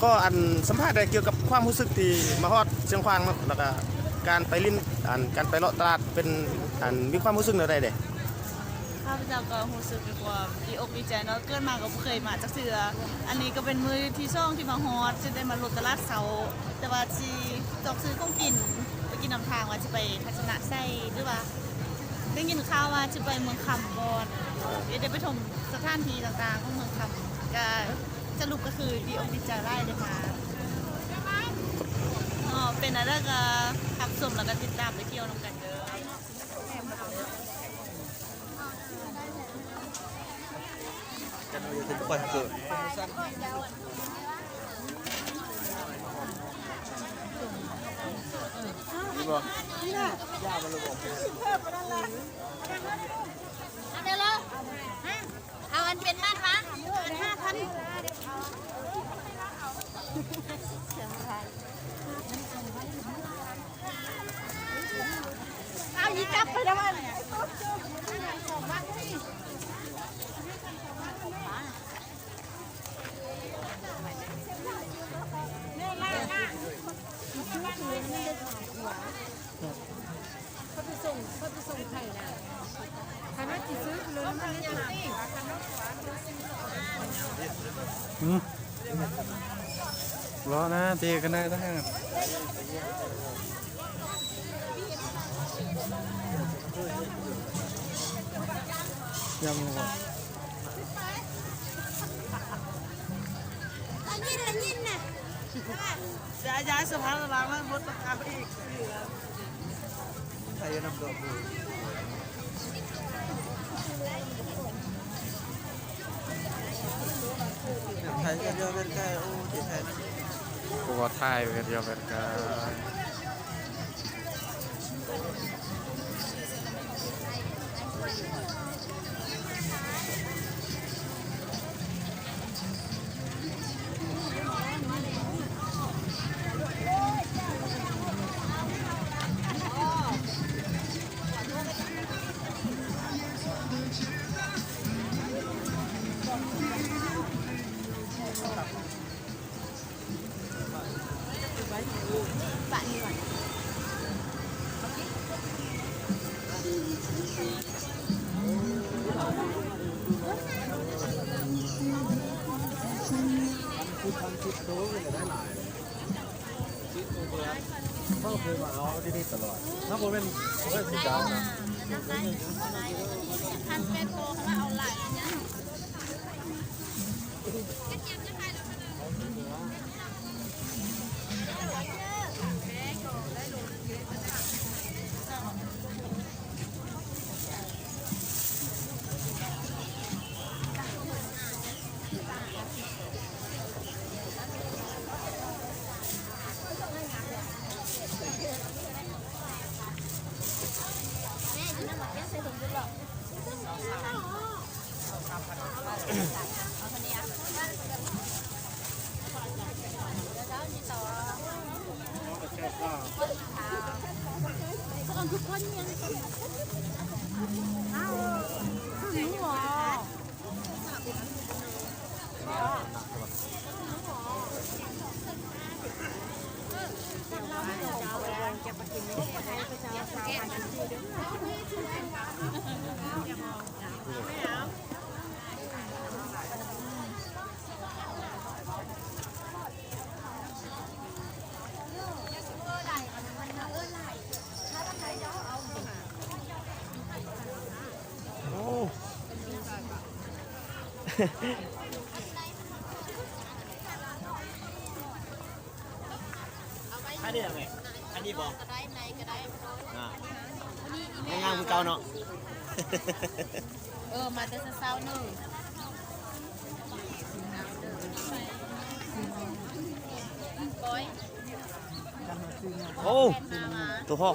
ก็อันสัมภาษณ์ได้เกี่ยวกับความรู้สึกที่มาฮอดเชียงขวางเนาะแล้วก็การไปลิ้นการไปเลาะตลาดเป็นมีความรู้สึกแนวใดเด้ข้าพเจ้าก็รู้สึกมีความดีอกดีใจเนาะเกิดมาก็บ่เคยมาจักเทื่ออันนี้ก็เป็นมื้อที่2ที่มาฮอดจะได้มาลดตลาดเสาแต่ว่าสิจอกซื้อของกินไปกินนำทางว่าสิไปทัศนะไส้หรือว่าได้ยินข่าวว่าสิไปเมืองคำก่อนได้ไปชมสถานที่ต่างๆของเมืองคำก็สรุปก็คือดีอกดีใจหลายได้มาเป็นอะไรก็ทับชมแล้วก็ติดตามไปเที่ยวนำกันเด้อจะดูถึงก่อนเกิดนี่บ่นี่น่ะย่ามันเลยบอกเพิ่มมาด้านล่างเอาเดี๋ยวเลยเอาอันเป็นบ้านวะอัน5,000เอายีกลับไปแล้วมันเขาไปส่งไข่นะใครน่าจะซื้อเลยมันไม่ได้รอนะเตะกันได้ทั้งยำเลยยินน่ะย้ายสภาพระวังแล้วมดตะขาบอีกใครจะนำตัวผู้ใครจะเดียวเป็นใกล้โอ้เจ็บแทนกูว่าทายไปเดียวกันกันคิดโตเลยได้หลายคิดโตเบื่อเขาเคยมาเอาที่นี่ตลอดถ้าผมเป็นสีดำนะทันเป็นโตเขาเอาไหลเนี่ยทุกคนยังเอาถึงหัวจะไปกินไม่ได้ไปเช้าอันนี้ยังไงอันนี้บอกกระไดในกระไดงามคือเก่าเนาะมาแต่เช้าหนึ่งก้อยโอ้ตัวหอก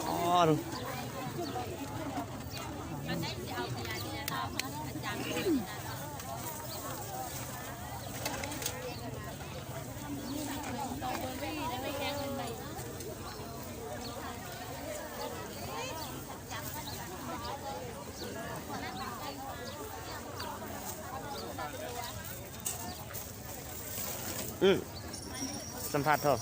อ๋อดู สัมภาษณ์เถอะ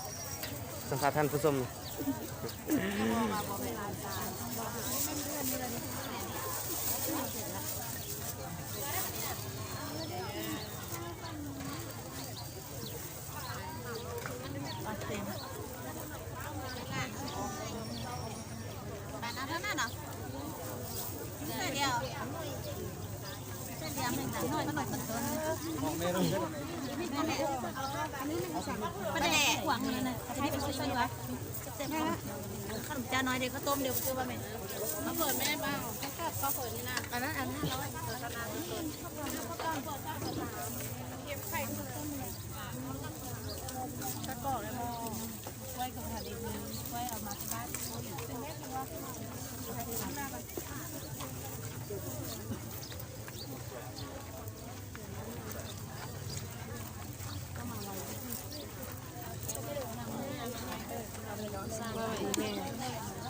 สัมภาษณ์ท่านผู้ชมประเดี๋ยวหวังเลยนะจะให้ไปช่วยๆวะเต็มขนมจานน้อยเดี๋ยวก็ต้มเดี๋ยวคือว่าไม่มาเปิดไม่ได้บ้างแค่ก็เปิดนี่นะอันนั้น500ตะกอกเลยมอไว้กับผัดอีกนึงไว้เอามาที่บ้านเป็นแม่ตัวข้างหน้ากัน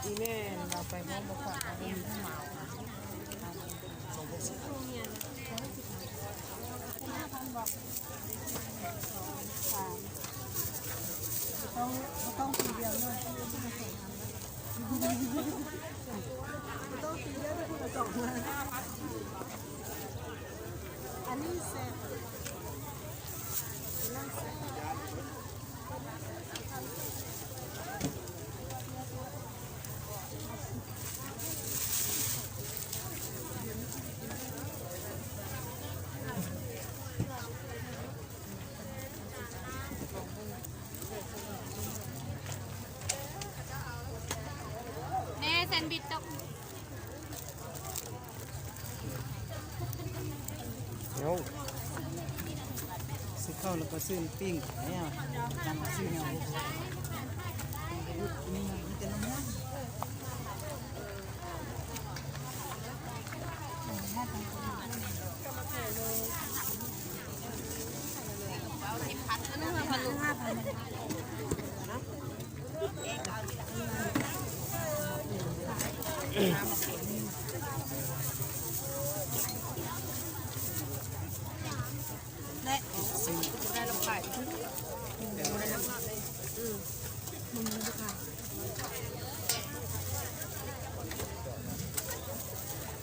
อีแม่เราไปพร้อมกับฝากเองเหมาต้องทีเดียวเลยต้องทีเดียวได้พูดกระจกเลยอันนี้เสร็จแซนด์วิชตก ซื้อข้าวแล้วก็ซื้อปิ้งขายอ่ะจำซื้อเนี่ยนี่มันจะน้ำมัน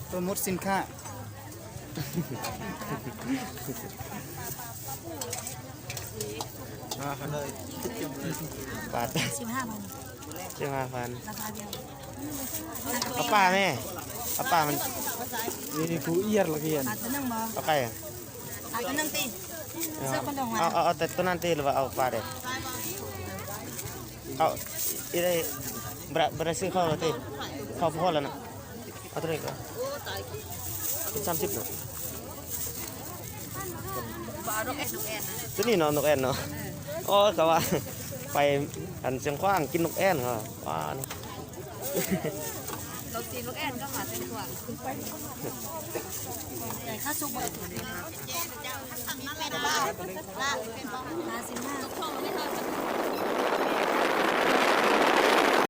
โปรโมทสินค้าเลย บาท 15,000 15,000 ราคาเดียว เอาปลาแม่เอาปลามัน นี่กูเอียดละเกียน อาจจะนั่งบ่ เอาไก่อะ อาจจะนั่งตีเสื้อคนดอง เอาแต่ตัวนั้นตีหรือว่าเอาปลาเด็ดเอาอีได้บราซื้อข้าวแล้วตีข้าวพอแล้วนะเอาตัวนี้ก่อน30เนาะ บ่เอาดอกแอนนะ ตัวนี้เนาะนกแอ่นเนาะอ๋อก็ว่าไปอันเชียงขว้างกินนกแอ่นเหรอว้านี่ ดอกตีนดอกแอนก็มาเป็นตัวแต่ค่าซุปบ่ถูกเลยนะมีแม่บ้าลาเป็นบ่55